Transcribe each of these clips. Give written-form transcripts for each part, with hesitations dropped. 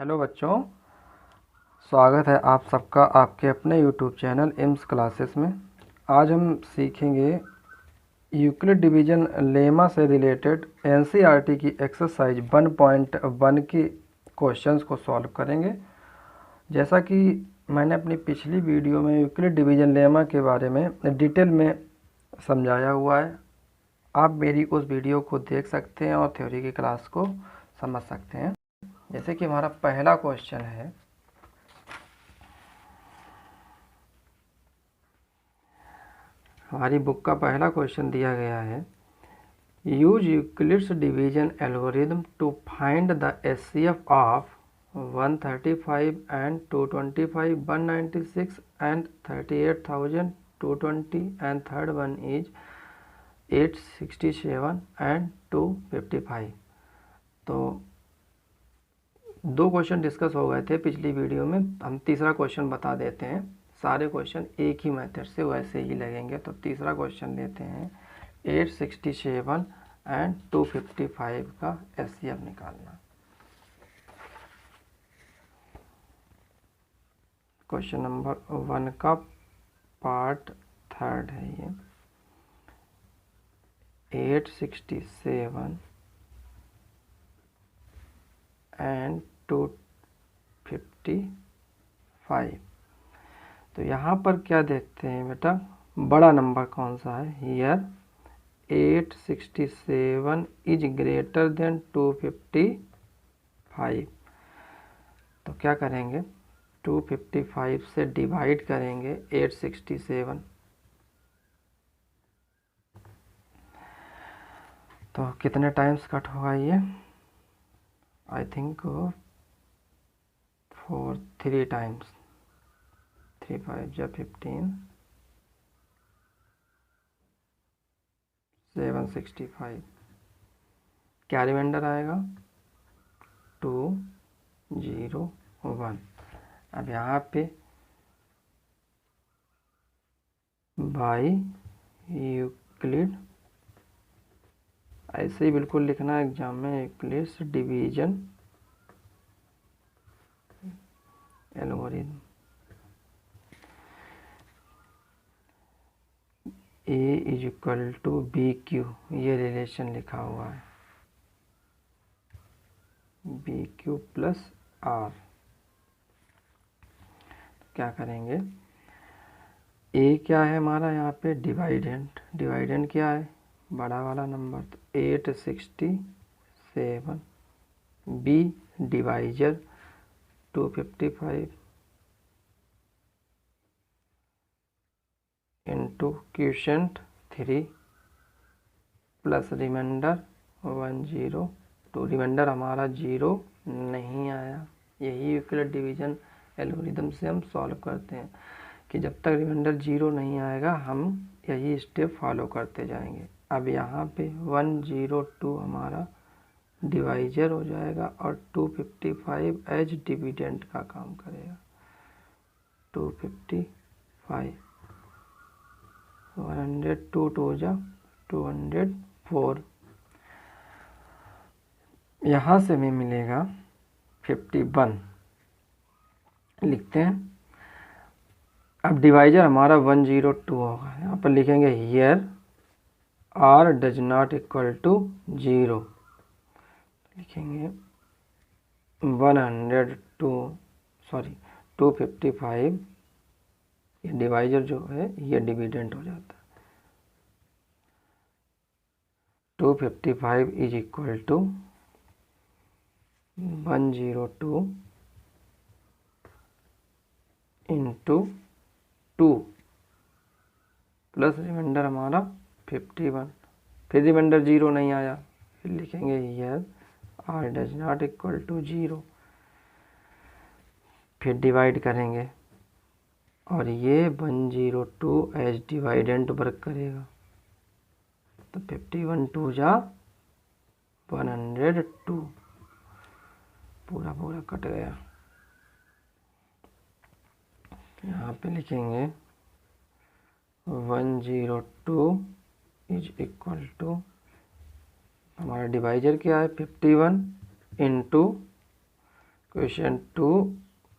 Hello बच्चों, स्वागत है आप सबका आपके अपने यूट्यूब चैनल एम्स क्लासेस में। आज हम सीखेंगे यूक्लिड डिवीजन लेमा से रिलेटेड एनसीईआरटी की एक्सरसाइज 1.1 की क्वेश्चंस को सॉल्व करेंगे। जैसा कि मैंने अपनी पिछली वीडियो में यूक्लिड डिवीजन लेमा के बारे में डिटेल में समझाया हुआ है, आप मेरी उस वीडियो को देख सकते हैं और थ्योरी की क्लास को समझ सकते हैं। जैसे कि हमारा पहला क्वेश्चन है, हमारी बुक का पहला क्वेश्चन दिया गया है, use Euclid's division algorithm to find the HCF of 135 and 225, 196 and 38,220 and third one is 867 and 255। तो दो क्वेश्चन डिस्कस हो गए थे पिछली वीडियो में, हम तीसरा क्वेश्चन बता देते हैं। सारे क्वेश्चन एक ही मेथड से वैसे ही लगेंगे। तो तीसरा क्वेश्चन लेते हैं, 867 एंड 255 का एचसीएफ निकालना। क्वेश्चन नंबर 1 का पार्ट थर्ड है ये। 867 एंड 255। तो यहाँ पर क्या देखते हैं बेटा, बड़ा नंबर कौन सा है? Here 867 is greater than 255। तो क्या करेंगे, 255 से डिवाइड करेंगे 867। तो कितने टाइम्स कट होगा ये? I think 3 times. 3 5 या 15, 765। क्या रिमाइंडर आएगा? 201। अब यहाँ पे बाई यूक्लिड ऐसे ही बिल्कुल लिखना है एग्जाम में, Euclid's division algorithm. A is equal to B q, ये रिलेशन लिखा हुआ है, बी क्यू प्लस आर। क्या करेंगे, ए क्या है हमारा यहाँ पे? डिवाइडेंट। डिवाइडेंट क्या है? बड़ा वाला नंबर, तो 867। B divisor 255 into quotient 3 plus remainder 102। Remainder हमारा 0 नहीं आया। यही यूक्लिड डिवीजन एल्गोरिथम से हम सॉल्व करते हैं कि जब तक रिमाइंडर 0 नहीं आएगा हम यही स्टेप फॉलो करते जाएंगे। अब यहाँ पे 102 हमारा डिवाइजर हो जाएगा और 255 एज डिविडेंड का काम करेगा। 255 102 टू जा 204। यहाँ से हमें मिलेगा 51। लिखते हैं। अब डिवाइजर हमारा 102 होगा, यहाँ पर लिखेंगे here r does not equal to 0। लिखेंगे 255, ये डिवाइजर जो है ये डिविडेंड हो जाता है। 255 is equal to 102 into 2 plus remainder हमारा 51। फिर रिमाइंडर 0 नहीं आया, फिर लिखेंगे here r does not equal to 0। फिर डिवाइड करेंगे और ये 102 एज डिवाइडेंट वर्क करेगा। तो 51 टू जा 102, पूरा पूरा कट गया। यहाँ पे लिखेंगे 102 इज इक्वल टू, हमारा डिवाइजर क्या है? 51 इंटू क्वेश्चन 2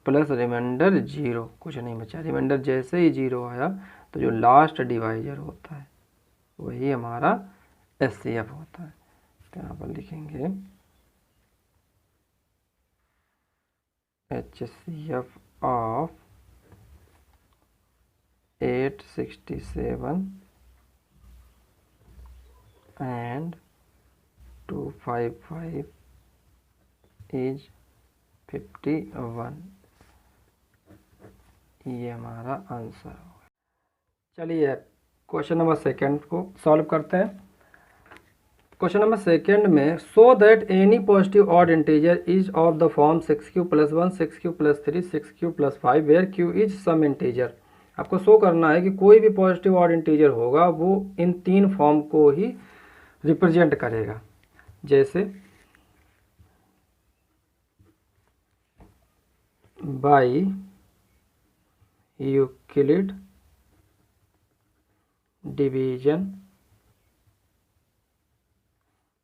प्लस रिमाइंडर 0, कुछ नहीं बचा। रिमाइंडर जैसे ही 0 आया तो जो लास्ट डिवाइजर होता है वही हमारा HCF होता है। तो यहाँ पर लिखेंगे HCF ऑफ 867 एंड 255 इज 51। ये हमारा आंसर होगा। चलिए क्वेश्चन नंबर सेकंड को सॉल्व करते हैं। क्वेश्चन नंबर सेकंड में so that any positive odd integer is of the form 6q + 1 6q + 3 6q + 5 where q is some integer. आपको शो करना है कि कोई भी पॉजिटिव ऑड इंटीजर होगा वो इन तीन फॉर्म को ही रिप्रेजेंट करेगा। जैसे बाय यूक्लिड डिवीजन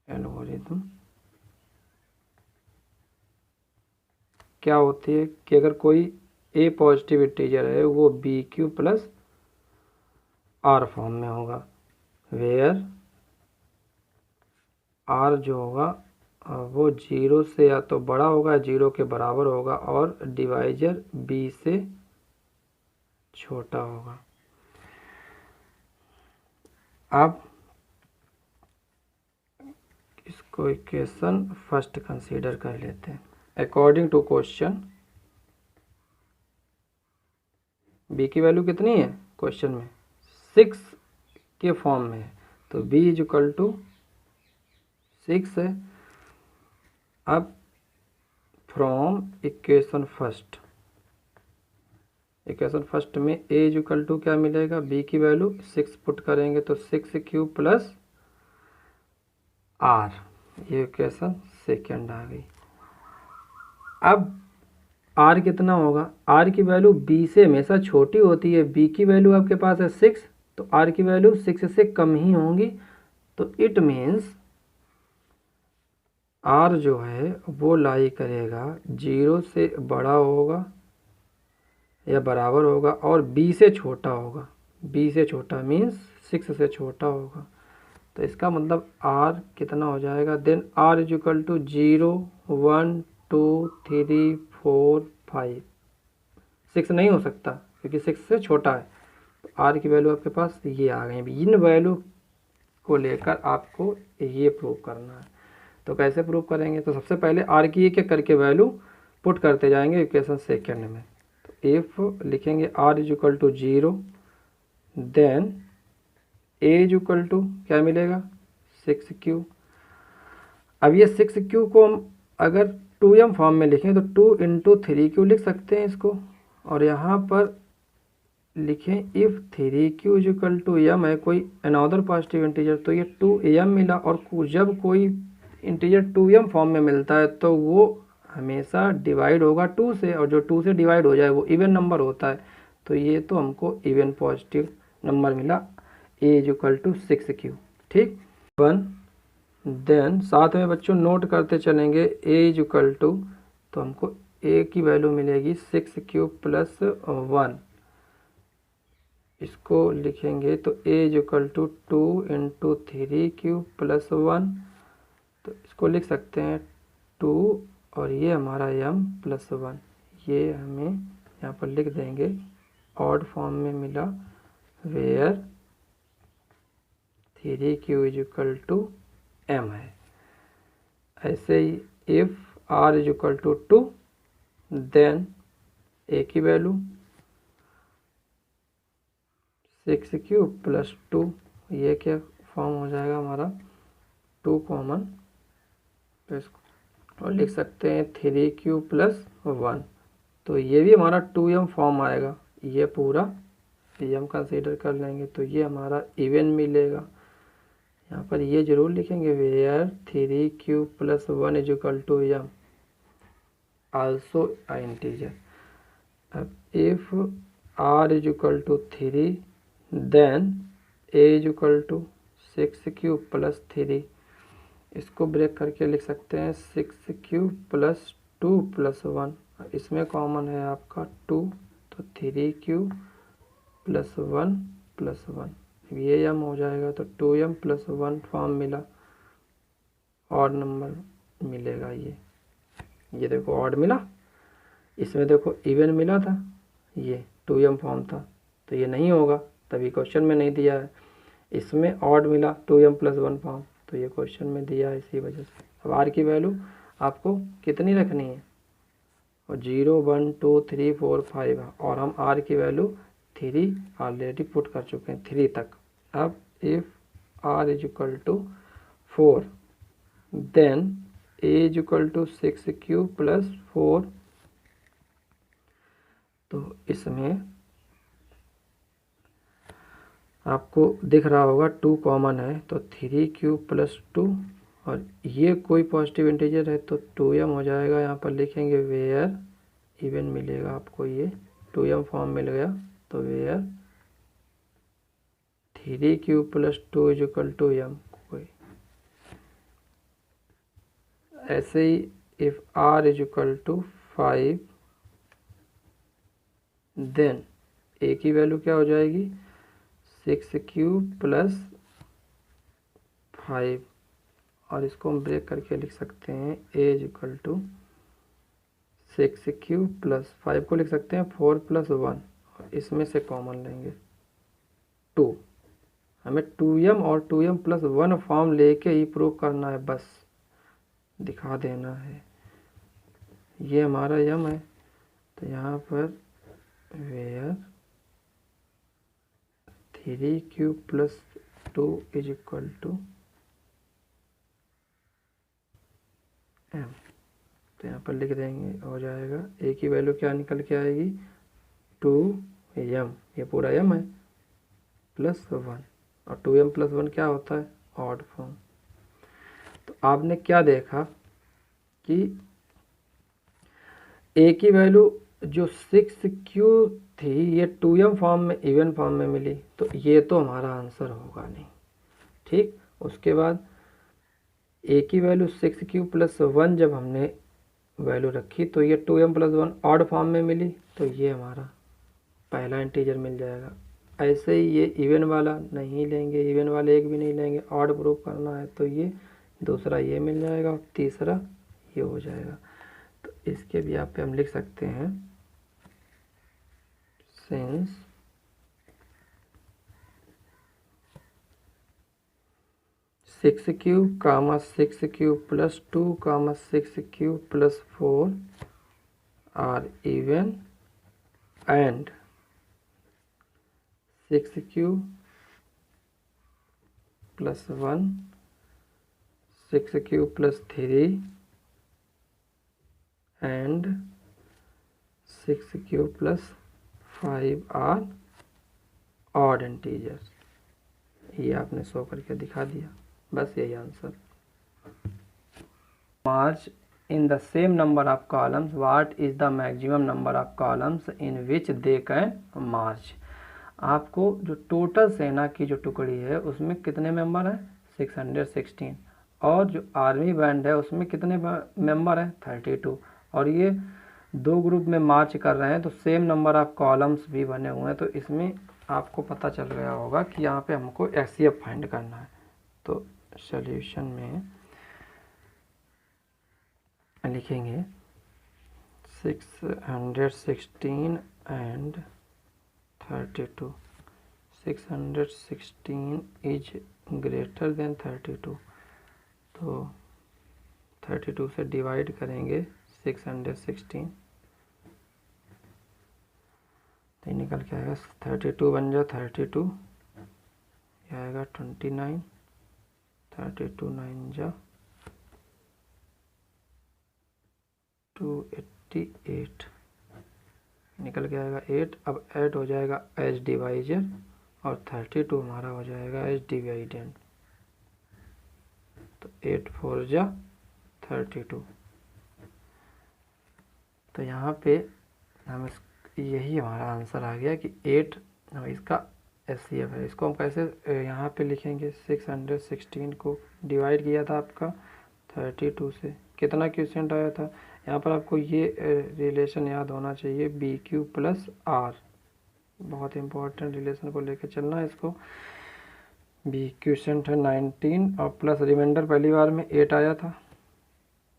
एल्गोरिथम क्या होती है कि अगर कोई ए पॉजिटिव इंटीजर है वो BQ + R फॉर्म में होगा, वेयर R जो होगा वो 0 से या तो बड़ा होगा, 0 के बराबर होगा और डिवाइजर B से छोटा होगा। अब इसको इक्वेशन फर्स्ट कंसीडर कर लेते हैं। अकॉर्डिंग टू क्वेश्चन B की वैल्यू कितनी है क्वेश्चन में? 6 के फॉर्म में है, तो B = 6 है। अब फ्रॉम इक्वेशन फर्स्ट में A = क्या मिलेगा? B की वैल्यू 6 पुट करेंगे तो 6q + R, ये इक्वेशन सेकेंड आ गई। अब R कितना होगा? R की वैल्यू B से हमेशा छोटी होती है। B की वैल्यू आपके पास है 6, तो R की वैल्यू 6 से कम ही होंगी। तो इट मीन्स R जो है वो लाई करेगा 0 से बड़ा होगा या बराबर होगा और B से छोटा होगा। B से छोटा मीन्स 6 से छोटा होगा। तो इसका मतलब R कितना हो जाएगा? Then R = 0 1 2 3 4 5। 6 नहीं हो सकता क्योंकि 6 से छोटा है। तो R की वैल्यू आपके पास ये आ गई। इन वैल्यू को लेकर आपको ये प्रूव करना है। तो कैसे प्रूव करेंगे? तो सबसे पहले R की एक एक करके वैल्यू पुट करते जाएंगे इक्वेशन सेकेंड में। तो इफ लिखेंगे R = 0, देन A = क्या मिलेगा? 6q। अब ये 6q को हम अगर 2m फॉर्म में लिखें तो 2 × 3q लिख सकते हैं इसको, और यहाँ पर लिखें इफ 3q = m है कोई अनदर पॉजिटिव इंटीजर, तो ये 2m मिला। और जब कोई इंटीजर 2m फॉर्म में मिलता है तो वो हमेशा डिवाइड होगा 2 से, और जो 2 से डिवाइड हो जाए वो इवन नंबर होता है। तो ये तो हमको इवन पॉजिटिव नंबर मिला। A = 6q, ठीक। 1 देन साथ में बच्चों नोट करते चलेंगे A = तो हमको A की वैल्यू मिलेगी 6q + 1। इसको लिखेंगे तो A = 2 × 3q + 1। तो इसको लिख सकते हैं 2 और ये हमारा m + 1। ये हमें यहाँ पर लिख देंगे ऑड फॉर्म में मिला, वेयर 3q = m है। ऐसे ही इफ R = 2, देन A की वैल्यू 6q + 2, ये क्या फॉर्म हो जाएगा हमारा? 2 कॉमन, तो इसको लिख सकते हैं 3q + 1। तो ये भी हमारा 2m फॉर्म आएगा। ये पूरा m कंसीडर कर लेंगे तो ये हमारा इवन मिलेगा। यहाँ पर ये जरूर लिखेंगे, where 3q + 1 = m also a integer. अब if R = 3, then A = 6q + 3। इसको ब्रेक करके लिख सकते हैं 6q + 2 + 1, इसमें कॉमन है आपका 2, तो 3q + 1 + 1, ये m हो जाएगा तो 2m + 1 फॉर्म मिला, ऑड नंबर मिलेगा। ये देखो ऑड मिला, इसमें देखो इवन मिला था, ये 2m फॉर्म था, तो ये नहीं होगा, तभी क्वेश्चन में नहीं दिया है। इसमें ऑड मिला 2m + 1 फॉर्म, तो ये क्वेश्चन में दिया है, इसी वजह से। अब r की वैल्यू आपको कितनी रखनी है, और 0 1 2 3 4 5 है, और हम r की वैल्यू 3 ऑलरेडी पुट कर चुके हैं, 3 तक। अब if r = 4 then a = 6q + 4, तो इसमें आपको दिख रहा होगा 2 कॉमन है, तो 3q + 2, और ये कोई पॉजिटिव इंटीजर है तो 2m हो जाएगा। यहाँ पर लिखेंगे वेयर इवन मिलेगा आपको, ये 2m फॉर्म मिल गया, तो वेयर 3q + 2 = m। कोई ऐसे ही इफ r = 5 देन a की वैल्यू क्या हो जाएगी, 6q + 5, और इसको हम ब्रेक करके लिख सकते हैं a = 6q + 5 को लिख सकते हैं 4 + 1, और इसमें से कॉमन लेंगे 2। हमें 2m और 2m + 1 फॉर्म लेके ही प्रूव करना है, बस दिखा देना है। ये हमारा m है, तो यहाँ पर वेयर 3q + 2 = m, तो यहाँ पर लिख देंगे, हो जाएगा a की वैल्यू क्या निकल के आएगी, 2m, ये पूरा m है, +1, और 2m + 1 क्या होता है, ऑड फॉर्म। तो आपने क्या देखा कि a की वैल्यू जो 6q थी, ये 2m फॉर्म में इवन फॉर्म में मिली, तो ये तो हमारा आंसर होगा नहीं, ठीक। उसके बाद a की वैल्यू 6q + 1 जब हमने वैल्यू रखी, तो ये 2m + 1 ऑड फॉर्म में मिली, तो ये हमारा पहला इंटीजर मिल जाएगा। ऐसे ही ये इवन वाला नहीं लेंगे, इवन वाले एक भी नहीं लेंगे, ऑड प्रूफ करना है, तो ये दूसरा ये मिल जाएगा, और तीसरा ये हो जाएगा। तो इसके भी आप पे हम लिख सकते हैं, since 6q, 6q + 2, 6q + 4 are even, and 6q + 1, 6q + 3 and 6q + 5 are odd integers। ये आपने शो करके दिखा दिया, बस यही answer. March in the same number of columns, what is the maximum number of columns in which they can march. आपको जो total सेना की जो टुकड़ी है उसमें कितने मेंबर हैं, 616, और जो आर्मी बैंड है उसमें कितने मेंबर हैं, 32, और ये 2 ग्रुप में मार्च कर रहे हैं, तो सेम नंबर ऑफ कॉलम्स भी बने हुए हैं। तो इसमें आपको पता चल गया होगा कि यहाँ पे हमको HCF फाइंड करना है। तो सॉल्यूशन में लिखेंगे 616 एंड 32, 616 इज ग्रेटर देन 32, तो 32 से डिवाइड करेंगे 616, तो निकल के आएगा 32 बन जा 32, ये आएगा 29, 32 9 जा 288, निकल के आएगा 8। अब ऐड हो जाएगा एज डिवाइजर, और 32 हमारा हो जाएगा एज डिवाइडेंड, तो 8 4 जा 32। तो यहाँ पे हम यही हमारा आंसर आ गया कि 8 इसका HCF है। इसको हम कैसे यहाँ पे लिखेंगे, 616 को डिवाइड किया था आपका 32 से, कितना क्वेश्चन आया था, यहाँ पर आपको ये रिलेशन याद होना चाहिए, बी क्यू प्लस आर, बहुत इंपॉर्टेंट रिलेशन को लेकर चलना है इसको। बी क्वेश्चन है 19 और प्लस रिमाइंडर पहली बार में 8 आया था।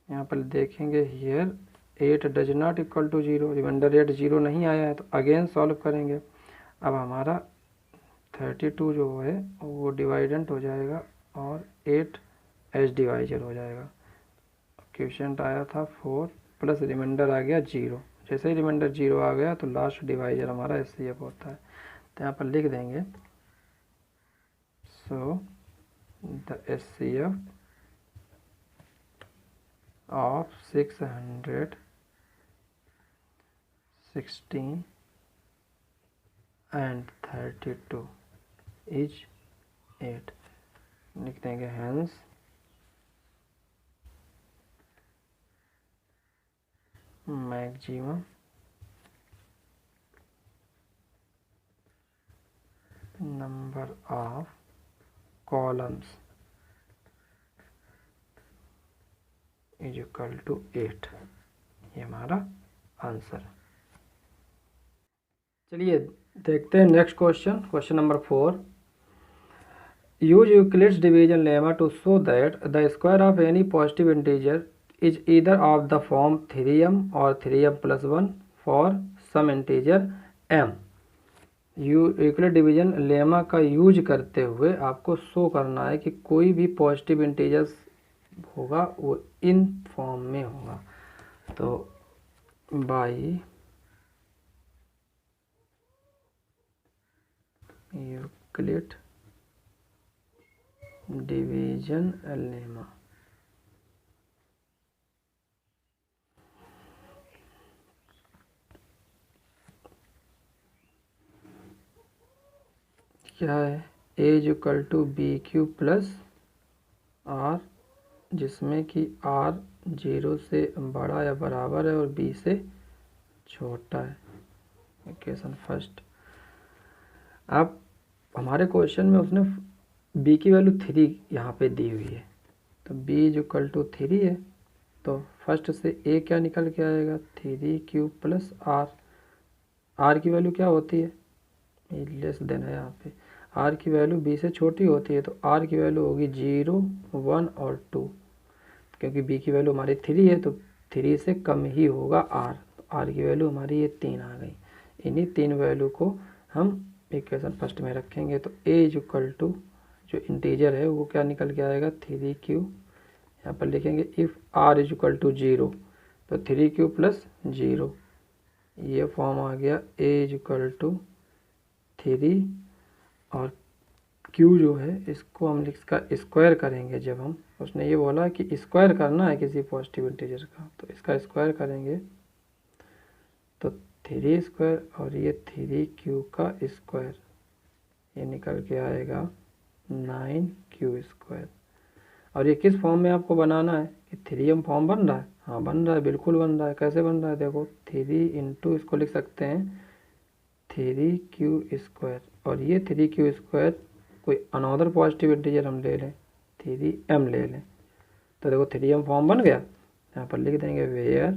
यहाँ पर देखेंगे here 8 does not equal to 0, remainder 8 0 नहीं आया है, तो अगेन सॉल्व करेंगे। अब हमारा 32 जो है वो डिवाइडेंट हो जाएगा और 8 एच डिवाइजर हो जाएगा। क्वेश्चन आया था 4 प्लस रिमाइंडर आ गया 0, जैसे ही रिमाइंडर 0 आ गया तो लास्ट डिवाइजर हमारा एचसीएफ होता है। तो यहाँ पर लिख देंगे so the HCF of 616 and 32 is 8। लिख देंगे hence maximum number of columns is equal to 8। ये हमारा आंसर। चलिए देखते हैं next question, question number 4। Use Euclid's division lemma to show that the square of any positive integer is either of the form 3m और 3m plus 1 for some integer m। Euclid division lemma का use करते हुए आपको show करना है कि कोई भी पॉजिटिव इंटीजर्स होगा वो इन फॉर्म में होगा। तो बाई यूक्लिड डिवीजन लेमा क्या है, A is equal to B Q plus R, जिसमें कि आर 0 से बड़ा या बराबर है और बी से छोटा है। Equation first. अब हमारे क्वेश्चन में उसने बी की वैल्यू 3 यहाँ पे दी हुई है, तो बी इज इक्वल टू 3 है, तो फर्स्ट से ए क्या निकल के आएगा, 3q प्लस आर। आर की वैल्यू क्या होती है, लेस देन है यहाँ पे, आर की वैल्यू बी से छोटी होती है, तो आर की वैल्यू होगी 0, 1 और 2। क्योंकि बी की वैल्यू हमारी 3 है तो 3 से कम ही होगा आर, तो आर की वैल्यू हमारी ये 3 आ गई। इन्हीं 3 वैल्यू को हम इक्वेशन फर्स्ट में रखेंगे, तो ए इज इक्वल टू जो इंटीजर है वो क्या निकल के आएगा, 3q। यहाँ पर लिखेंगे if r is equal to 0, तो 3q प्लस 0, ये फॉर्म आ गया। ए इज इक्वल टू 3 और q जो है इसको हम इसका स्क्वायर करेंगे। जब हम, उसने ये बोला कि स्क्वायर करना है किसी पॉजिटिव इंटीजर का, तो इसका स्क्वायर करेंगे तो 3 स्क्वायर और ये 3q का स्क्वायर, ये निकल के आएगा 9q स्क्वायर। और ये किस फॉर्म में आपको बनाना है कि 3m फॉर्म बन रहा है, हाँ बन रहा है, बिल्कुल बन रहा है। कैसे बन रहा है देखो, 3 इंटू इसको लिख सकते हैं 3q स्क्वायर, और ये 3q स्क्वायर कोई अनदर पॉजिटिव इंटीजर हम ले लें, 3m ले लें, तो देखो 3m फॉर्म बन गया। यहाँ पर लिख देंगे where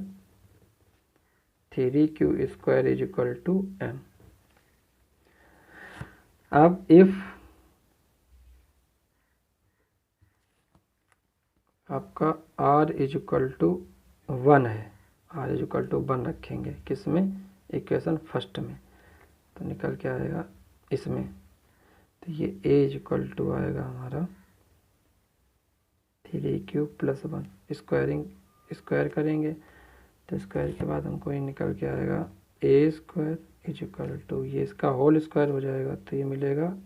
3q square is equal to m। अब इफ आपका r इज इक्वल टू 1 है, r इज इक्वल टू 1 रखेंगे किस में, इक्वेशन फर्स्ट में, तो निकल के आएगा इसमें। तो ये a इज इक्वल टू आएगा हमारा 3q प्लस 1, स्क्वायर करेंगे, तो स्क्वायर के बाद हमको ये निकल के आएगा a square is equal to, ये इसका होल स्क्वायर हो जाएगा, तो ये मिलेगा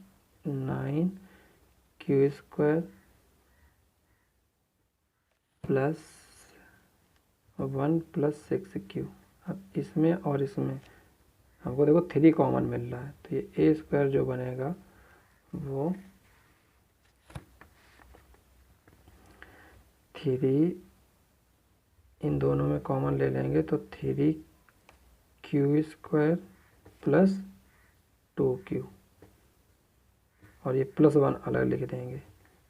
9q square plus 1 plus 6q। अब इसमें और इसमें हमको देखो 3 कॉमन मिल रहा है, तो ये a स्क्वायर जो बनेगा वो 3, इन दोनों में कॉमन ले लेंगे तो 3q स्क्वायर प्लस 2q, और ये प्लस 1 अलग लिख देंगे।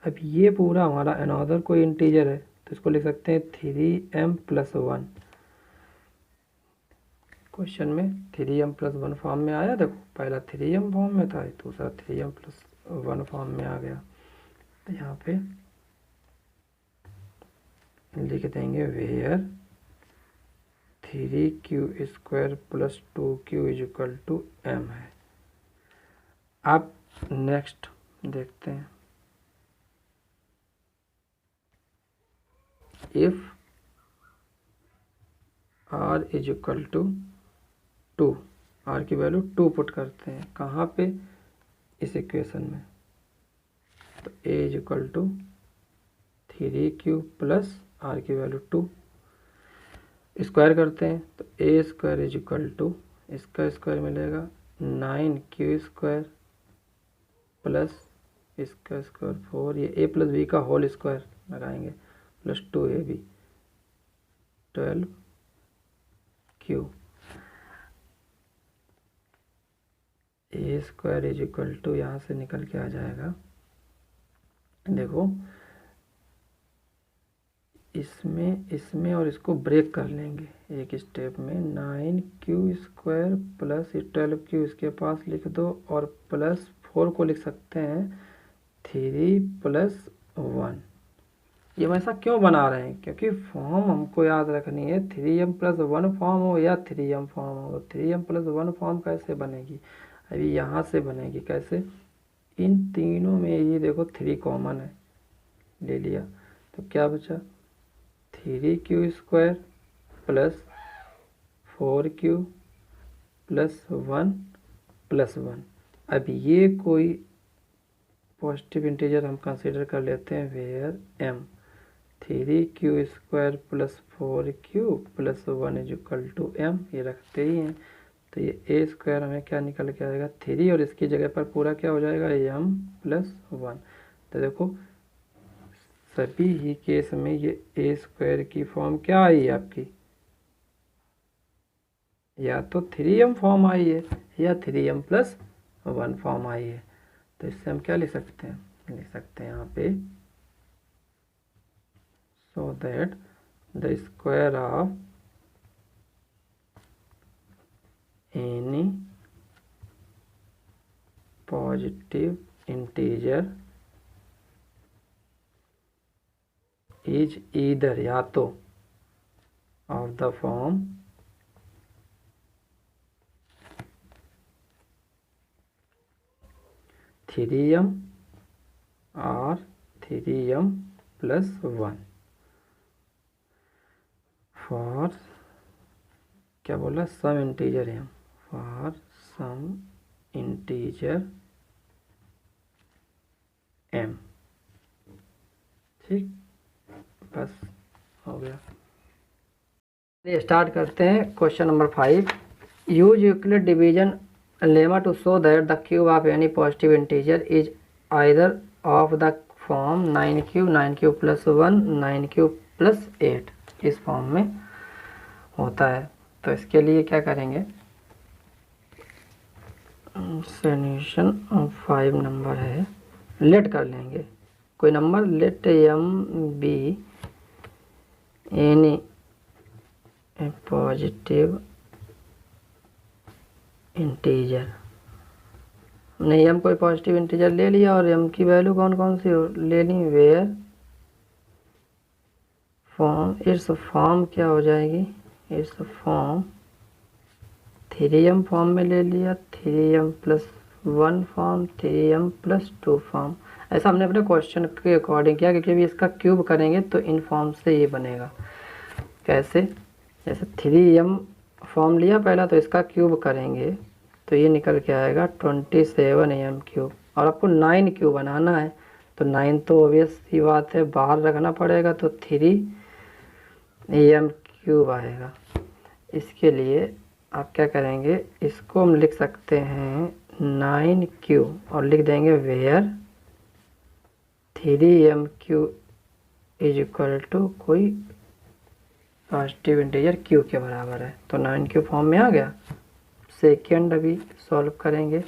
अब ये पूरा हमारा अनदर कोई इंटीजर है, तो इसको लिख सकते हैं 3m प्लस 1, क्वेश्चन में 3m+1 फॉर्म में आया। देखो पहला 3m फॉर्म में था, दूसरा 3m+1 फॉर्म में आ गया। तो यहाँ पे लिख देंगे वेयर 3q² + 2q = m है। अब नेक्स्ट देखते हैं, इफ r = 2, r की वैल्यू 2 पुट करते हैं कहाँ पे, इस इक्वेशन में। तो a = 3q + r की वैल्यू 2, स्क्वायर करते हैं तो a² = इसका स्क्वायर मिलेगा 9q² प्लस इसका स्क्वायर 4, ये a + b का होल स्क्वायर लगाएंगे प्लस 2ab 12q। a² यहाँ से निकल के आ जाएगा, देखो इसमें और इसको ब्रेक कर लेंगे एक स्टेप में। 9q² प्लस 12q इसके पास लिख दो, और प्लस 4 को लिख सकते हैं 3 + 1। ये वैसा क्यों बना रहे हैं, क्योंकि फॉर्म हमको याद रखनी है, 3m+1 फॉर्म हो या 3m फॉर्म हो। 3m+1 फॉर्म कैसे बनेगी, अभी यहाँ से बनेगी कैसे, इन तीनों में ये देखो 3 कॉमन है, ले लिया तो क्या बचा 3q² प्लस 4q प्लस 1 + 1। अब ये कोई पॉजिटिव इंटीजर हम कंसीडर कर लेते हैं, where m 3q² plus 4q plus 1 = m, ये रखते ही हैं। तो ये a² हमें क्या निकल के आएगा 3, और इसकी जगह पर पूरा क्या हो जाएगा m + 1। तो देखो सभी ही केस में ये a² की फॉर्म क्या आई है आपकी, या तो 3m फॉर्म आई है या 3m+1 फॉर्म आई है। तो इससे हम क्या लिख सकते हैं, लिख सकते हैं यहाँ पे so that the square of any positive integer is either, या तो ऑफ द फॉर्म 3m और 3m+1 फॉर, क्या बोला, some integer m, for some integer m। ठीक, बस हो गया। चलिए स्टार्ट करते हैं question number 5। Use Euclid division lemma to show that the cube of any positive integer is either of the form 9q 9q+1 9q+8, इस form में होता है। तो इसके लिए क्या करेंगे, सॉल्यूशन 5 नंबर है, लेट कर लेंगे कोई number, let m be any positive integer. हमने m कोई पॉजिटिव इंटीजर ले लिया, और m की वैल्यू कौन कौन सी ले ली, वेयर फॉर्म, इट्स फॉर्म क्या हो जाएगी, इट्स फॉर्म 3m फॉर्म में ले लिया, 3m+1 फॉर्म, 3m+2 फॉर्म। ऐसा हमने अपने क्वेश्चन के अकॉर्डिंग किया, क्योंकि इसका क्यूब करेंगे तो इन फॉर्म से ये बनेगा। कैसे, जैसे 3m फॉर्म लिया पहला, तो इसका क्यूब करेंगे तो ये निकल के आएगा 27m3, और आपको 9q बनाना है। तो 9 तो ऑब्वियस सी बात है बाहर रखना पड़ेगा, तो 3m3 आएगा। इसके लिए आप क्या करेंगे, इसको हम लिख सकते हैं 9q, और लिख देंगे वेयर 3m3 = कोई पॉजिटिव इंटीजर q के बराबर है। तो 9q फॉर्म में आ गया। सेकेंड अभी सॉल्व करेंगे,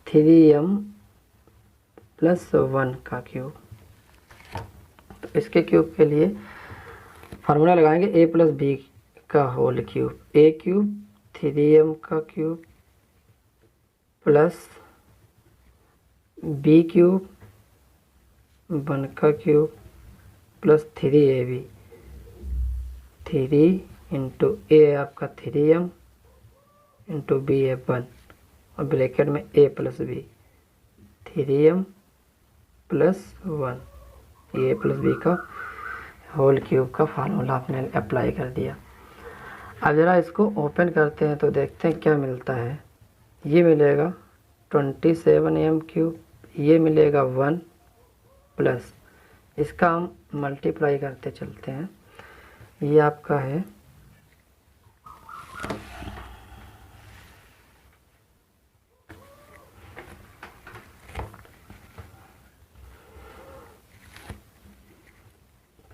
3m+1 का क्यूब। तो इसके क्यूब के लिए फार्मूला लगाएंगे a + b का होल क्यूब, a³ 3m का क्यूब प्लस b क्यूब 1 का cube plus 3ab, 3 into a आपका 3m इंटू बी है 1 और ब्रैकेट में a plus b, 3m plus 1, ये प्लस बी का होल क्यूब का फार्मूला आपने अप्लाई कर दिया। अब ज़रा इसको ओपन करते हैं तो देखते हैं क्या मिलता है। ये मिलेगा 27m क्यूब, ये मिलेगा 1 प्लस इसका हम मल्टीप्लाई करते चलते हैं। ये आपका है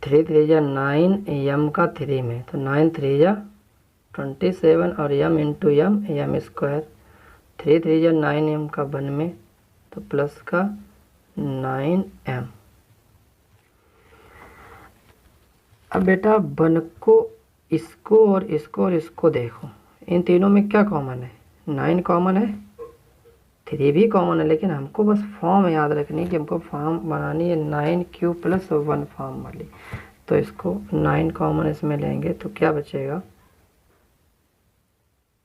3 3 जा 9 m का 3 में, तो 9 3 जा 27 और m इंटू m स्क्वायर, 3 3 जा 9m का 1 में, तो प्लस का 9m। अब बेटा 1 को इसको और इसको देखो, इन तीनों में क्या कॉमन है? 9 कॉमन है, 3 भी कॉमन है, लेकिन हमको बस फॉर्म याद रखनी है कि हमको फॉर्म बनानी है 9 क्यूब प्लस 1 फॉर्म वाली। तो इसको 9 कॉमन इसमें लेंगे तो क्या बचेगा?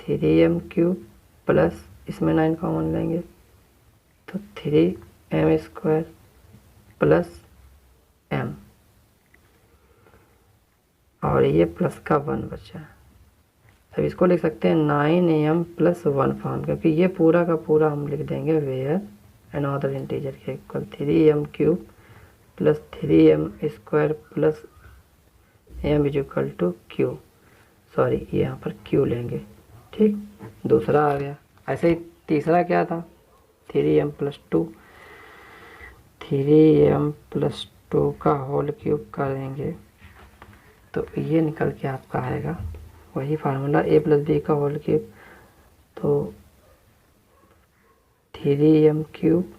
3m क्यूब प्लस इसमें 9 कॉमन लेंगे तो 3m स्क्वायर प्लस m, और ये प्लस का 1 बचा। अब इसको लिख सकते हैं 9m प्लस 1 फॉर्म, क्योंकि ये पूरा का पूरा हम लिख देंगे वेयर अनदर इंटीजर के equal 3m cube plus 3m square plus m is equal to q, sorry यहाँ पर q लेंगे। ठीक, दूसरा आ गया। ऐसे ही तीसरा क्या था? 3m प्लस 2, 3m प्लस 2 का होल क्यूब करेंगे तो ये निकल के आपका आएगा वही फार्मूला a प्लस बी का होल क्यूब, तो 3m cube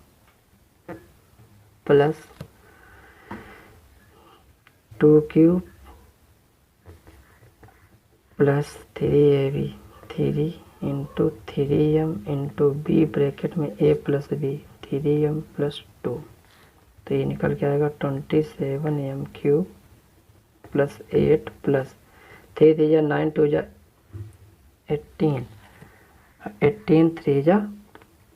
plus 2 cube plus 3ab, 3 into 3m into b bracket में a plus b, 3m plus 2, तो ये निकल के आएगा 27m क्यूब प्लस 8 प्लस 3 3 जा 9 2 जा 18, 18 3 जा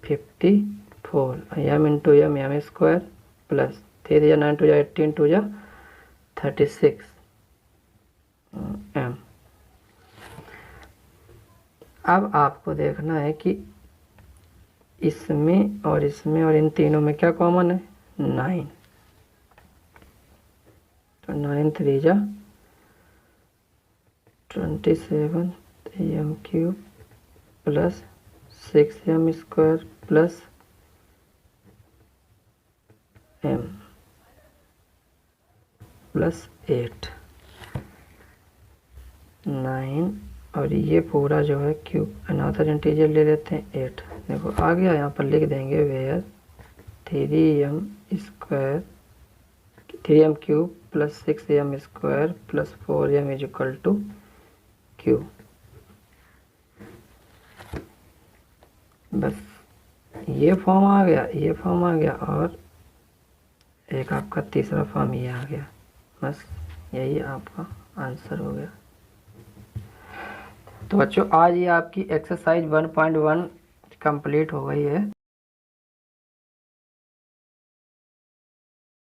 54, m into m square plus 3 3 जा 9 2 जा 18 2 जा 36 m। अब आपको देखना है कि इसमें और इन तीनों में क्या कॉमन है? 9, तो 9 3 जा 27 m cube plus 6m square plus m plus 8, 9 और ये पूरा जो है क्यूब अनदर इंटीजर ले लेते हैं 8। देखो आ गया, यहाँ पर लिख देंगे where 3m square 3m cube plus 6m square plus 4m is equal to q। बस ये फॉर्म आ गया, ये फॉर्म आ गया, और एक आपका तीसरा फॉर्म ये आ गया। बस यही आपका आंसर हो गया। तो बच्चों आज ये आपकी एक्सरसाइज 1.1 कंप्लीट हो गई है।